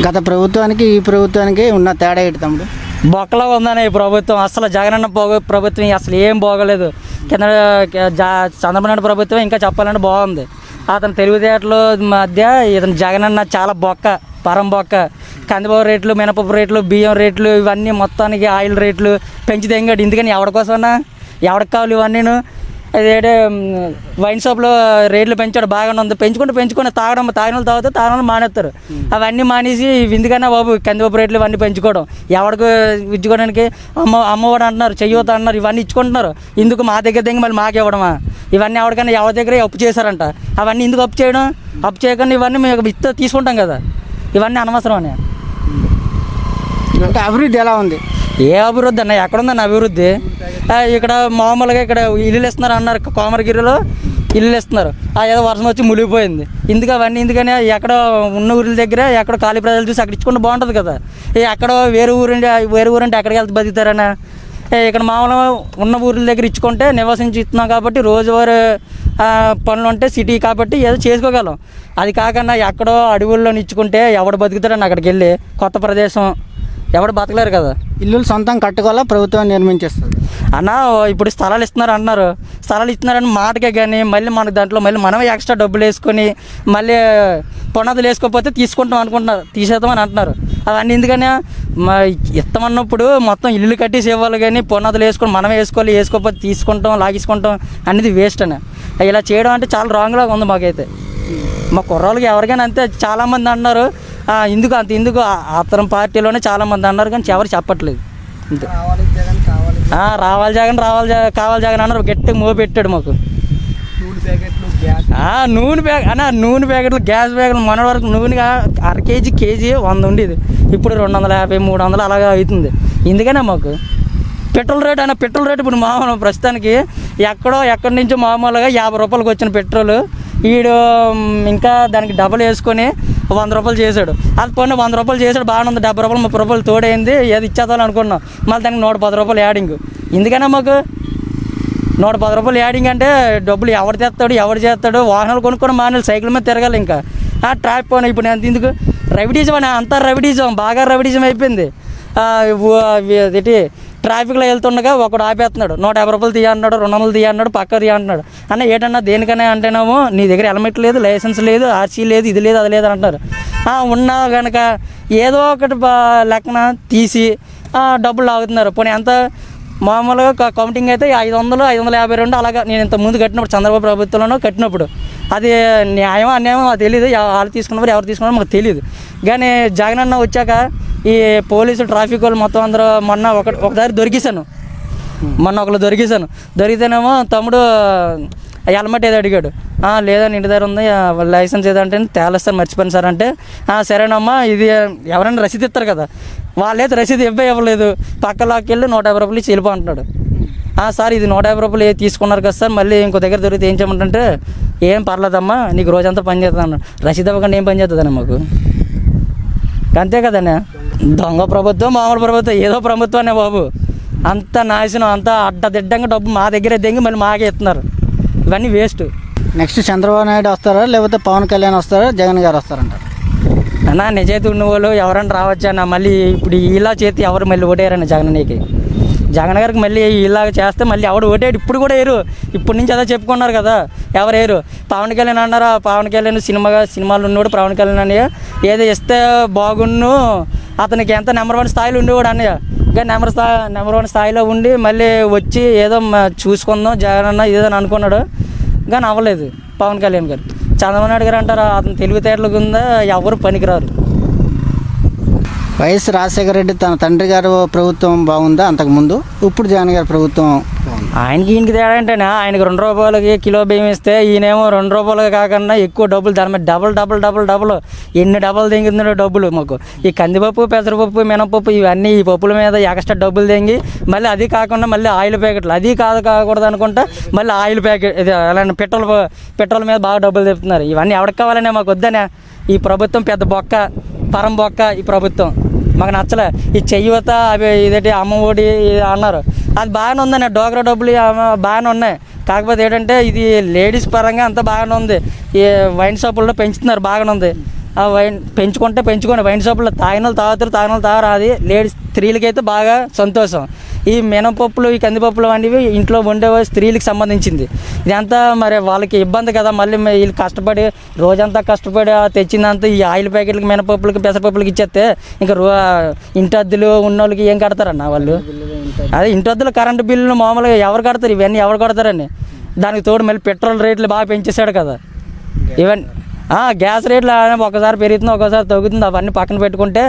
గత ప్రభుత్వానికి ఈ ప్రభుత్వానికి ఉన్న తేడా ఏంటి తమ్ముడు? బొక్కలో ఉందని ఈ ప్రభుత్వం అసలు జగనన్న ప్రభుత్వం అసలు ఏం బాగోలేదు. కింద చంద్రబాబు నాయుడు ప్రభుత్వం ఇంకా చెప్పాలంటే బాగుంది. అతను తెలివితేటల మధ్య ఇతను జగనన్న చాలా బొక్క, పరం బొక్క. కందిపప్పు రేట్లు, మినపప్పు రేట్లు, బియ్యం రేట్లు ఇవన్నీ మొత్తానికి ఆయిల్ రేట్లు పెంచి తెంగాడు. ఎందుకని ఎవరికోసమన్నా, ఎవరికి కావాలి ఇవన్నీను? అదేంటే వైన్ షాప్లో రేట్లు పెంచాడు, బాగానే ఉంది. పెంచుకుంటే తాగిన వాళ్ళు తాగితే తాగిన వాళ్ళు మానేస్తారు. అవన్నీ మానేసి ఎందుకన్నా బాబు కందిపప్పు రేట్లు ఇవన్నీ పెంచుకోవడం, ఎవరికి ఇచ్చుకోవడానికి అమ్మఒడి అంటున్నారు, చెయ్యొద్దు అంటున్నారు, ఇవన్నీ ఇచ్చుకుంటున్నారు. ఇందుకు మా దగ్గర మళ్ళీ మాకు ఇవ్వడమా? ఇవన్నీ ఎవరికైనా ఎవరి దగ్గర అప్పు చేశారంట. అవన్నీ ఎందుకు అప్పు చేయడం? అప్పు చేయకుండా ఇవన్నీ మేము తీసుకుంటాం కదా, ఇవన్నీ అనవసరం అని. అంటే అభివృద్ధి ఎలా ఉంది? ఏ అభివృద్ధి అన్న? ఎక్కడుందన్న అభివృద్ధి? ఇక్కడ మామూలుగా ఇక్కడ ఇల్లులు ఇస్తున్నారు అన్నారు, కోమరగిరిలో ఇల్లులు ఇస్తున్నారు. ఏదో వర్షం వచ్చి మునిగిపోయింది. అవన్నీ ఎందుకని ఎక్కడ ఉన్న ఊరిల దగ్గర ఎక్కడ ఖాళీ ప్రజలు చూసి అక్కడ ఇచ్చుకుంటే బాగుంటుంది కదా. ఎక్కడో వేరే ఊరంటే ఎక్కడికి వెళ్తే బతుకుతారన్నా? ఇక్కడ మామూలుగా ఉన్న ఊర్ల దగ్గర ఇచ్చుకుంటే నివసించి ఇస్తున్నాం కాబట్టి రోజువారీ పనులు ఉంటే సిటీ కాబట్టి ఏదో చేసుకోగలం. అది కాకుండా ఎక్కడో అడవుల్లో ఇచ్చుకుంటే ఎవడు బతుకుతారని అక్కడికి వెళ్ళి కొత్త ప్రదేశం ఎవడు బతకలేరు కదా. ఇల్లులు సొంతం కట్టుకోవాలా, ప్రభుత్వం నిర్మించేస్తుంది అన్న. ఇప్పుడు స్థలాలు ఇస్తున్నారు అన్నారు, స్థలాలు ఇస్తున్నారని మాటకే కానీ మళ్ళీ మనకు దాంట్లో మళ్ళీ మనమే ఎక్స్ట్రా డబ్బులు వేసుకొని మళ్ళీ పునాదులు వేసుకోకపోతే తీసుకుంటాం అనుకుంటున్నారు, తీసేద్దామని అంటున్నారు. అవన్నీ ఎందుకని ఇస్తామన్నప్పుడు మొత్తం ఇల్లు కట్టేసి ఇవ్వాలి కానీ పునాదులు వేసుకొని మనమే వేసుకోకపోతే తీసుకుంటాం, లాగేసుకుంటాం అనేది వేస్ట్ అని. ఇలా చేయడం అంటే చాలా రాంగ్లాగా ఉంది మాకైతే. మా కుర్రాళ్ళకి ఎవరికైనా అంతే. చాలామంది అన్నారు ఎందుకు అతని పార్టీలోనే చాలామంది అన్నారు కానీ ఎవరు చెప్పట్లేదు. అంతే, కావాలి జగన్ అన్నారు. గట్టిగా మో పెట్టాడు మాకు. నూనె ప్యాకెట్లు, గ్యాస్ ప్యాకెట్లు మొన్నటి వరకు నూనె అర కేజీ 100 ఉండేది, ఇప్పుడు 250, 300 అలాగా అవుతుంది. ఎందుకనే మాకు పెట్రోల్ రేట్ ఇప్పుడు మామూలు ప్రస్తుతానికి ఎక్కడి నుంచో మామూలుగా 50 రూపాయలకు వచ్చిన పెట్రోల్ వీడు ఇంకా దానికి డబల్ వేసుకొని 100 రూపాయలు చేశాడు. అది పోనీ 100 రూపాయలు చేశాడు, బాగానే ఉంది. 70 రూపాయలు 30 రూపాయలు తోడైంది, ఏది ఇచ్చేద్దాం అనుకున్నాం. మళ్ళీ దానికి 110 రూపాయలు యాడింగ్. ఎందుకన్నా మాకు 110 రూపాయలు యాడింగ్ అంటే డబ్బులు ఎవరు చేస్తాడు? వాహనాలు కొనుక్కొని మానేలు సైకిల్ మీద తిరగాలి. ఇంకా ట్రాఫిక్ పోనీ ఇప్పుడు ఎంత ఎందుకు రవిడిజం అని అంతా బాగా రవిడిజం అయిపోయింది. ఏంటి ట్రాఫిక్లో వెళ్తుండగా ఒకడు ఆపేస్తున్నాడు, 150 రూపాయలు తీయన్నాడు, 200 తీయన్నాడు, పక్క తీయన్నాడు. అన్న ఏంటన్నా దేనికన్నా అంటేనేమో నీ దగ్గర హెల్మెట్ లేదు, లైసెన్స్ లేదు, ఆర్సీ లేదు, ఇది లేదు, అది లేదు అంటున్నారు. ఉన్నా కనుక ఏదో ఒకటి లెక్కన తీసి డబ్బులు లాగుతున్నారు. పోనీ ఎంత మామూలుగా కౌంటింగ్ అయితే 500, 552 అలాగా నేను ఇంత ముందు కట్టినప్పుడు చంద్రబాబు ప్రభుత్వంలోనూ కట్టినప్పుడు అది న్యాయం అన్యాయం మాకు తెలియదు. వాళ్ళు తీసుకున్నప్పుడు ఎవరు తీసుకున్నారో మాకు తెలియదు. కానీ జగనన్న వచ్చాక ఈ పోలీసు ట్రాఫిక్ వాళ్ళు మొత్తం అందరూ మొన్న ఒకసారి దొరికేశాను. దొరికితేనేమో తమ్ముడు హెల్మెట్ ఏదో అడిగాడు. లేదని ఇంటి దగ్గర ఉంది, లైసెన్స్ ఏదంటే తేలేస్తారు, మర్చిపోయింది సార్ అంటే సరేనమ్మా ఇది ఎవరైనా రసీదు ఇస్తారు కదా, వాళ్ళైతే రసీదు ఇవ్వలేదు. పక్కలోకి వెళ్ళి 150 రూపాయలు ఇచ్చి వెళ్ళిపోంటున్నాడు. సార్ ఇది 150 రూపాయలు తీసుకున్నారు కదా సార్, మళ్ళీ ఇంకో దగ్గర దొరికితే ఏం చేయమంటే ఏం పర్లేదమ్మా నీకు రోజంతా పని చేస్తుంది అన్నాడు. రసీదు ఇవ్వకుండా ఏం పని చేస్తుందన్న మాకు? అంతే కదన్నా. దొంగ ప్రభుత్వం, మామూలు ప్రభుత్వం, ఏదో ప్రభుత్వాన్ని బాబు. అంత నాశనం, అంత అడ్డదిడ్డంగా డబ్బు మా దగ్గరే దెంగి మళ్ళీ మాకే ఇస్తున్నారు. ఇవన్నీ వేస్ట్. నెక్స్ట్ చంద్రబాబు నాయుడు వస్తారా లేకపోతే పవన్ కళ్యాణ్ వస్తారా, జగన్ గారు వస్తారంటారు? అన్న నిజాయితీ ఉన్న వాళ్ళు ఎవరైనా రావచ్చు అన్న. మళ్ళీ ఇప్పుడు ఇలా చేతి ఎవరు మళ్ళీ ఓటేయరన్న జగన్ గారికి మళ్ళీ ఇలాగ చేస్తే మళ్ళీ ఎవడు ఓటేడు? ఇప్పుడు కూడా వేరు, ఇప్పటి నుంచి అదే చెప్పుకున్నారు కదా, ఎవరు వేరు. పవన్ కళ్యాణ్ అన్నారా, పవన్ కళ్యాణ్ సినిమాలు ఉన్నవాడు పవన్ కళ్యాణ్ అన్నయ్య ఏదో ఇస్తే బాగున్ను, అతనికి ఎంత నెంబర్ 1 స్థాయిలో ఉండేవాడు అన్నయ్య. కానీ నెంబర్ 1 స్థాయిలో ఉండి మళ్ళీ వచ్చి ఏదో చూసుకుందాం జగన్ అన్న ఇదేదని అనుకున్నాడు, కానీ అవ్వలేదు. పవన్ కళ్యాణ్ గారు, చంద్రబాబు నాయుడు గారు అంటారా అతని తెలివితేటలు కింద ఎవరు పనికిరారు. వైఎస్ రాజశేఖర రెడ్డి తన తండ్రి గారు ప్రభుత్వం బాగుందా అంతకుముందు, ఇప్పుడు జగన్ గారి ప్రభుత్వం ఆయనకి ఈయనకి తేడా ఏంటనే? ఆయనకి 2 రూపాయలకి కిలో బియ్యం ఇస్తే ఈయనేమో 2 రూపాయలకి కాకుండా ఎక్కువ డబ్బులు, దాని మీద డబుల్ ఎన్ని డబ్బులు తెంగిందో డబ్బులు మాకు. ఈ కందిపప్పు, పెసరపప్పు, మినపప్పు ఇవన్నీ ఈ పప్పుల మీద ఎక్స్ట్రా డబ్బులు తెంగి మళ్ళీ అది కాకుండా మళ్ళీ ఆయిల్ ప్యాకెట్లు, అది కాకూడదు అనుకుంటా మళ్ళీ ఆయిల్ ప్యాకెట్ ఇది అలాంటి పెట్రోల్ మీద బాగా డబ్బులు తెప్పుతున్నారు. ఇవన్నీ ఎవరికి కావాలనే మాకు వద్దనే. ఈ ప్రభుత్వం పెద్ద బొక్క, పరం బొక్క. ఈ ప్రభుత్వం మాకు నచ్చలే. ఈ చెయ్యవత అవి ఇదేంటి అమ్మఒడి అన్నారు, అది బాగానే ఉందన్న. డోగ్రా డబ్బులు బాగానే ఉన్నాయి. కాకపోతే ఏంటంటే ఇది లేడీస్ పరంగా అంతా బాగానే ఉంది. ఈ వైన్ షాపుల్లో పెంచుతున్నారు, బాగానే ఉంది. ఆ వైన్ పెంచుకొని వైన్ షాపులో తాగిన వాళ్ళు తాగుతారు. అది లేడీస్ స్త్రీలకైతే బాగా సంతోషం. ఈ మినపప్పులు ఈ కందిపప్పులు అనేవి ఇంట్లో వండే స్త్రీలకు సంబంధించింది. ఇదంతా మరి వాళ్ళకి ఇబ్బంది కదా, మళ్ళీ వీళ్ళు కష్టపడి రోజంతా కష్టపడి తెచ్చిందంతా ఈ ఆయిల్ ప్యాకెట్లకి మినపప్పులకి పెసరపప్పులకి ఇచ్చేస్తే ఇంకా ఇంటి అద్దెలు ఉన్న వాళ్ళకి ఏం కడతారన్న వాళ్ళు? అదే ఇంటి అద్దెలు కరెంటు బిల్లులు మామూలుగా ఎవరు కడతారు? ఇవన్నీ ఎవరు కడతారని దానికి తోడు మళ్ళీ పెట్రోల్ రేట్లు బాగా పెంచేశాడు కదా. ఇవన్నీ గ్యాస్ రేట్లు ఒకసారి పెరుగుతుంది ఒకసారి తగ్గుతుంది. అవన్నీ పక్కన పెట్టుకుంటే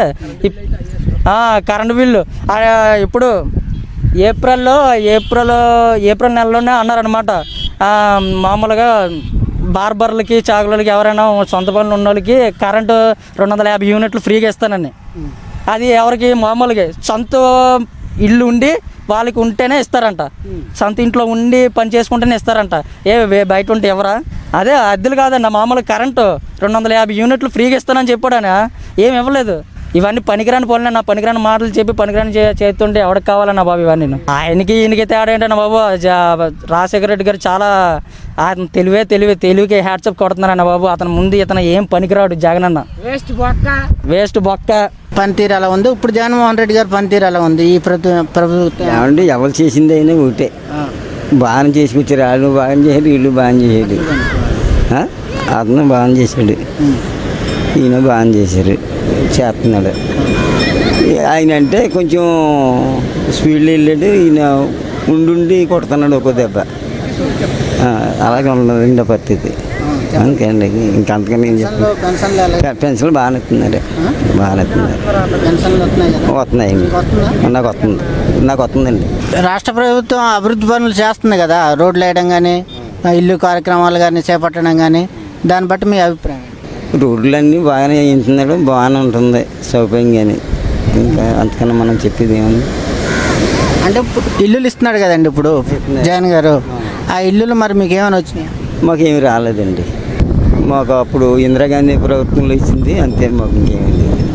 కరెంటు బిల్లు ఇప్పుడు ఏప్రిల్ నెలలోనే అన్నారనమాట. మామూలుగా బార్బర్లకి చాకులకి ఎవరైనా సొంత పనులు ఉన్న వాళ్ళకి కరెంటు 250 యూనిట్లు ఫ్రీగా ఇస్తానని. అది ఎవరికి మామూలుగా సొంత ఇల్లు ఉండి వాళ్ళకి ఉంటేనే ఇస్తారంట. సొంత ఇంట్లో ఉండి పని చేసుకుంటేనే ఇస్తారంట. బయట ఉంటే ఎవరా? అదే అద్దెలు కాదన్న, మామూలు కరెంటు 250 యూనిట్లు ఫ్రీగా ఇస్తానని చెప్పాడని ఏమి ఇవ్వలేదు. ఇవన్నీ పనికిరాని పనులు, నా పనికిరాని మాటలు చెప్పి పనికిరాని చేస్తుంటే ఎవరికి కావాలన్నా బాబు ఇవన్నీ. ఈయనకి తేడా ఏంటన్నా బాబు, రాజశేఖర రెడ్డి గారు చాలా అతను తెలివికి హ్యాట్సప్ కొడుతున్నారన్న బాబు. అతను ముందు ఇతను ఏం పనికిరాడు జగన్ అన్న, వేస్ట్ బొక్క. పనితీరు అలా ఉంది. ఇప్పుడు జగన్మోహన్ రెడ్డి గారు పనితీరు అలా ఉంది. ఈ ప్రభుత్వం ఏమంటే ఎవరు చేసింది అయినా ఒకటే, బాగా చేసుకొచ్చారు. వాళ్ళు బాగా చేశాడు, వీళ్ళు బాగా చేశాడు. అతను బాగా చేశాడు, ఈయన బాగా చేశారు, చేస్తున్నాడు. ఆయన అంటే కొంచెం స్పీడ్లో వెళ్ళాడు, ఈయన ఉండి కొడుతున్నాడు ఒక్కో దెబ్బ. అలాగే ఉన్నదండి పరిస్థితి. అందుకండి ఇంకంతకని ఏం చెప్పాను. పెన్షన్లు బాగానే ఇస్తున్నారు, వస్తున్నాయండి. నాకు వస్తుందండి. రాష్ట్ర ప్రభుత్వం అభివృద్ధి పనులు చేస్తుంది కదా, రోడ్లు వేయడం కానీ ఇల్లు కార్యక్రమాలు కానీ చేపట్టడం కానీ, దాన్ని బట్టి మీ అభిప్రాయం? రోడ్లన్నీ బాగానే వేయించున్నాడు, బాగానే ఉంటుంది సౌకర్యం. కానీ ఇంకా అంతకన్నా మనం చెప్పేది ఏముంది అంటే ఇల్లులు ఇస్తున్నాడు కదండి ఇప్పుడు జగన్ గారు. ఆ ఇల్లులు మరి మీకు ఏమైనా వచ్చినాయి? మాకేమి రాలేదండి. మాకు అప్పుడు ఇందిరాగాంధీ ప్రభుత్వంలో ఇచ్చింది అంతే, మాకు ఇంకేమీ లేదు.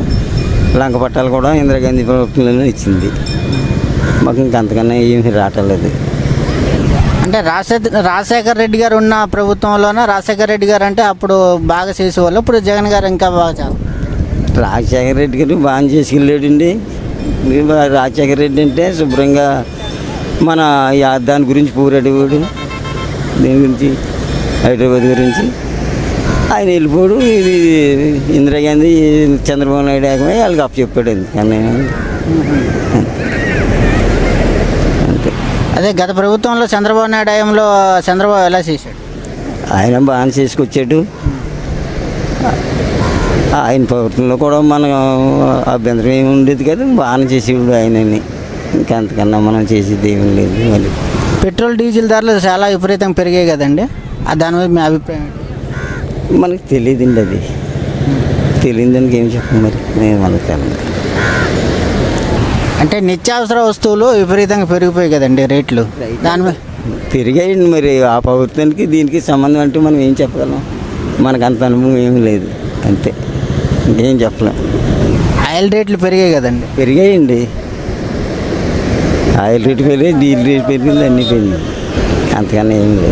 లంక పట్టాలు కూడా ఇందిరాగాంధీ ప్రభుత్వంలోనే ఇచ్చింది, మాకు ఇంకంతకన్నా ఏమీ రావట్లేదు. అంటే రాజశేఖర రెడ్డి గారు ఉన్న ప్రభుత్వంలోనే, రాజశేఖర రెడ్డి గారు అంటే అప్పుడు బాగా చేసేవాళ్ళు, ఇప్పుడు జగన్ గారు ఇంకా బాగా చేస్తారు. రాజశేఖర రెడ్డి గారు బాగా చేసుకెళ్ళాడండి. రాజశేఖర రెడ్డి అంటే శుభ్రంగా మన దాని గురించి పోరాడేవాడు, దీని గురించి హైదరాబాద్ గురించి ఆయన వెళ్ళిపోడు. ఇది ఇందిరాగాంధీ చంద్రబాబు నాయుడు ఏకమై వాళ్ళకి అప్పు చెప్పాడు. ఎందుకన్నా అంతే. అదే గత ప్రభుత్వంలో చంద్రబాబు నాయుడు హయాంలో చంద్రబాబు ఎలా చేశాడు? ఆయన బాగా చేసుకొచ్చాడు. ఆయన ప్రభుత్వంలో కూడా మన అభ్యంతరం ఏమి ఉండేది కదా, బాగానే చేసేవాడు ఆయనని. ఇంకా అంతకన్నా మనం చేసేది ఏమీ లేదు. మళ్ళీ పెట్రోల్ డీజిల్ ధరలు చాలా విపరీతంగా పెరిగాయి కదండి, దాని మీద మీ అభిప్రాయం? మనకు తెలియదండి, అది తెలియదు దానికి ఏం చెప్పండి. మరి నేను మనకు అంటే నిత్యావసర వస్తువులు విపరీతంగా పెరిగిపోయాయి కదండి రేట్లు, దాని మీద పెరిగాయండి. మరి ఆ ప్రభుత్వానికి దీనికి సంబంధం అంటూ మనం ఏం చెప్పగలం? మనకు అంత అనుభవం ఏమీ లేదు, అంతే, ఇంకేం చెప్పలేం. ఆయిల్ రేట్లు పెరిగాయి కదండి? పెరిగాయండి, ఆయిల్ రేటు పెరిగాయి, డీజిల్ రేటు పెరిగింది, అన్నీ పెరిగింది, అంతకన్నా ఏమీ లేదు.